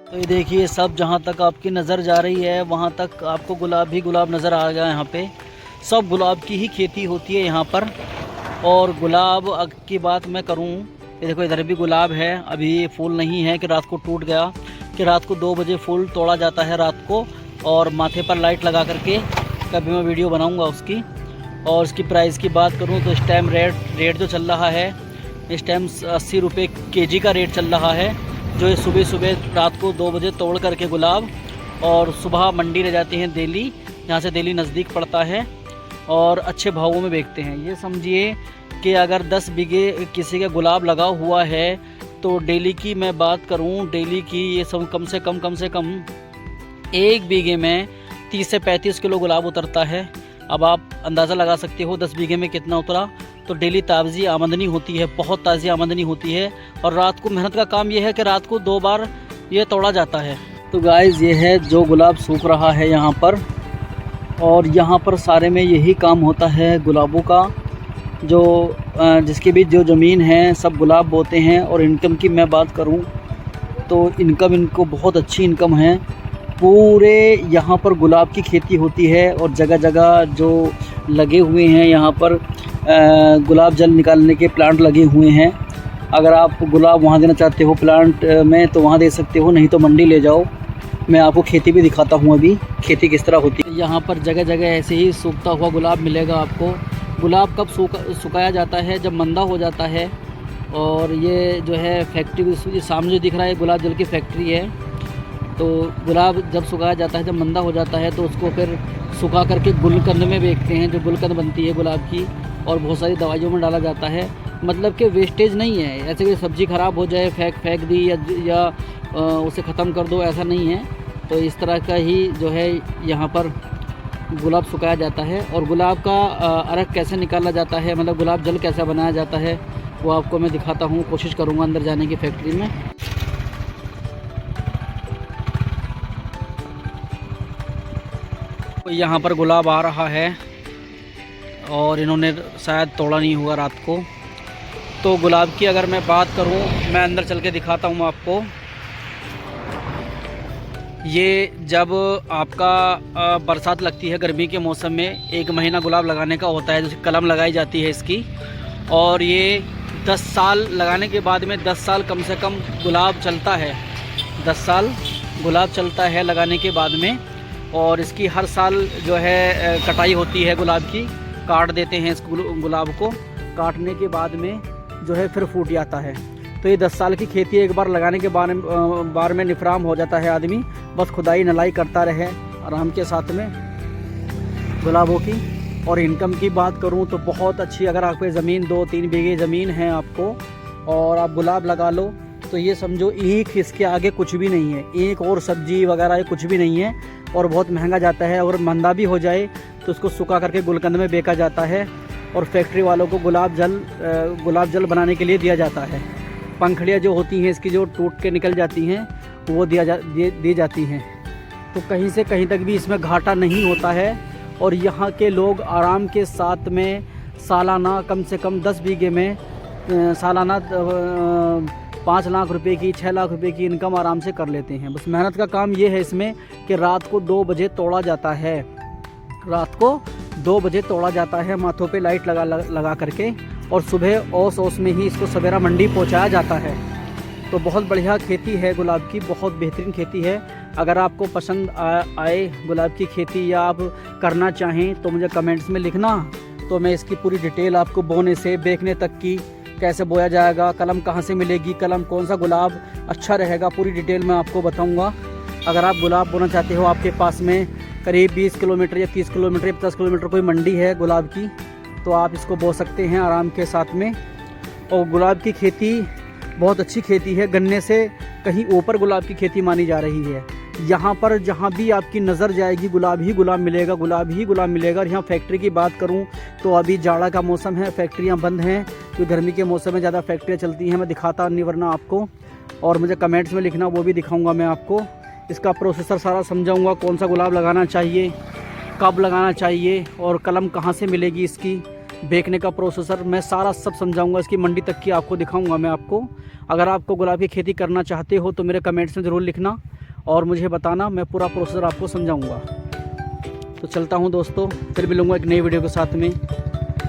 तो ये देखिए, सब जहाँ तक आपकी नज़र जा रही है वहाँ तक आपको गुलाब ही गुलाब नज़र आ गया। यहाँ पे सब गुलाब की ही खेती होती है यहाँ पर। और गुलाब की बात मैं करूँ, ये देखो इधर भी गुलाब है। अभी ये फूल नहीं है कि रात को टूट गया, कि रात को 2 बजे फूल तोड़ा जाता है रात को, और माथे पर लाइट लगा करके। कभी मैं वीडियो बनाऊँगा उसकी। और इसकी प्राइस की बात करूँ तो इस टाइम रेट जो चल रहा है, इस टाइम 80 रुपये kg का रेट चल रहा है। जो ये सुबह सुबह रात को 2 बजे तोड़ करके गुलाब, और सुबह मंडी ले जाते हैं दिल्ली, यहाँ से दिल्ली नज़दीक पड़ता है, और अच्छे भावों में बेचते हैं। ये समझिए कि अगर 10 बीघे किसी का गुलाब लगा हुआ है तो डेली की मैं बात करूं, डेली की ये सब कम से कम 1 बीघे में 30 से 35 किलो गुलाब उतरता है। अब आप अंदाज़ा लगा सकते हो 10 बीघे में कितना उतरा। तो डेली ताज़ी आमदनी होती है, बहुत ताज़ी आमदनी होती है। और रात को मेहनत का काम ये है कि रात को 2 बार ये तोड़ा जाता है। तो गाइस, ये है जो गुलाब सूख रहा है यहाँ पर, और यहाँ पर सारे में यही काम होता है गुलाबों का। जो जिसके भी जो ज़मीन है सब गुलाब बोते हैं। और इनकम की मैं बात करूँ तो इनकम इनको बहुत अच्छी इनकम है। पूरे यहाँ पर गुलाब की खेती होती है, और जगह जगह जो लगे हुए हैं यहाँ पर गुलाब जल निकालने के प्लांट लगे हुए हैं। अगर आप गुलाब वहाँ देना चाहते हो प्लांट में तो वहाँ दे सकते हो, नहीं तो मंडी ले जाओ। मैं आपको खेती भी दिखाता हूँ अभी, खेती किस तरह होती है। यहाँ पर जगह जगह ऐसे ही सूखता हुआ गुलाब मिलेगा आपको। गुलाब कब सुखाया जाता है? जब मंदा हो जाता है। और ये जो है फैक्ट्री सामने जो दिख रहा है गुलाब जल की फैक्ट्री है। तो गुलाब जब सुखाया जाता है, जब मंदा हो जाता है, तो उसको फिर सुखा करके गुलकंद में बेचते हैं, जो गुलकंद बनती है गुलाब की, और बहुत सारी दवाइयों में डाला जाता है। मतलब कि वेस्टेज नहीं है, ऐसे कि सब्ज़ी ख़राब हो जाए फेंक दी या उसे ख़त्म कर दो, ऐसा नहीं है। तो इस तरह का ही जो है यहाँ पर गुलाब सुखाया जाता है। और गुलाब का अर्क कैसे निकाला जाता है, मतलब गुलाब जल कैसा बनाया जाता है, वो आपको मैं दिखाता हूँ। कोशिश करूँगा अंदर जाने की फैक्ट्री में। तो यहाँ पर गुलाब आ रहा है, और इन्होंने शायद तोड़ा नहीं हुआ रात को। तो गुलाब की अगर मैं बात करूँ, मैं अंदर चल के दिखाता हूँ आपको। ये जब आपका बरसात लगती है गर्मी के मौसम में, 1 महीना गुलाब लगाने का होता है, जिसकी कलम लगाई जाती है इसकी। और ये 10 साल लगाने के बाद में 10 साल कम से कम गुलाब चलता है। 10 साल गुलाब चलता है लगाने के बाद में। और इसकी हर साल जो है कटाई होती है गुलाब की, काट देते हैं इस गुलाब को। काटने के बाद में जो है फिर फूट जाता है। तो ये 10 साल की खेती, एक बार लगाने के बार में निफराम हो जाता है आदमी। बस खुदाई नलाई करता रहे आराम के साथ में गुलाबों की। और इनकम की बात करूं तो बहुत अच्छी। अगर आपके ज़मीन 2-3 बीघे ज़मीन है आपको, और आप गुलाब लगा लो, तो ये समझो ईख इसके आगे कुछ भी नहीं है। ईख और सब्जी वगैरह ये कुछ भी नहीं है, और बहुत महंगा जाता है। और मंदा भी हो जाए तो उसको सुखा करके गुलकंद में बेचा जाता है, और फैक्ट्री वालों को गुलाब जल बनाने के लिए दिया जाता है। पंखड़ियाँ जो होती हैं इसकी, जो टूट के निकल जाती हैं, वो दी जाती हैं। तो कहीं से कहीं तक भी इसमें घाटा नहीं होता है। और यहाँ के लोग आराम के साथ में सालाना कम से कम 10 बीघे में सालाना 5 लाख रुपए की, 6 लाख रुपए की इनकम आराम से कर लेते हैं। बस मेहनत का काम ये है इसमें कि रात को 2 बजे तोड़ा जाता है। रात को 2 बजे तोड़ा जाता है, माथों पे लाइट लगा करके। और सुबह ओस में ही इसको सवेरा मंडी पहुंचाया जाता है। तो बहुत बढ़िया खेती है गुलाब की, बहुत बेहतरीन खेती है। अगर आपको पसंद आए गुलाब की खेती, या आप करना चाहें, तो मुझे कमेंट्स में लिखना। तो मैं इसकी पूरी डिटेल आपको बोने से बेचने तक की, कैसे बोया जाएगा, कलम कहाँ से मिलेगी, कलम कौन सा गुलाब अच्छा रहेगा, पूरी डिटेल मैं आपको बताऊँगा। अगर आप गुलाब बोना चाहते हो, आपके पास में करीब 20 किलोमीटर या 30 किलोमीटर या 50 किलोमीटर कोई मंडी है गुलाब की, तो आप इसको बो सकते हैं आराम के साथ में। और गुलाब की खेती बहुत अच्छी खेती है। गन्ने से कहीं ऊपर गुलाब की खेती मानी जा रही है। यहाँ पर जहाँ भी आपकी नज़र जाएगी गुलाब ही गुलाब मिलेगा, गुलाब ही गुलाब मिलेगा। और यहाँ फैक्ट्री की बात करूँ तो अभी जाड़ा का मौसम है, फैक्ट्रियाँ बंद हैं, क्योंकि गर्मी के मौसम में ज़्यादा फैक्ट्रियाँ चलती हैं। मैं दिखाता नहीं वरना आपको, और मुझे कमेंट्स में लिखना, वो भी दिखाऊँगा मैं आपको। इसका प्रोसेसर सारा समझाऊँगा, कौन सा गुलाब लगाना चाहिए, कब लगाना चाहिए, और कलम कहाँ से मिलेगी इसकी, बेचने का प्रोसेसर मैं सारा सब समझाऊंगा, इसकी मंडी तक की आपको दिखाऊंगा मैं आपको। अगर आपको गुलाब की खेती करना चाहते हो तो मेरे कमेंट्स में ज़रूर लिखना और मुझे बताना, मैं पूरा प्रोसेसर आपको समझाऊंगा। तो चलता हूं दोस्तों, फिर मिलूंगा एक नई वीडियो के साथ में।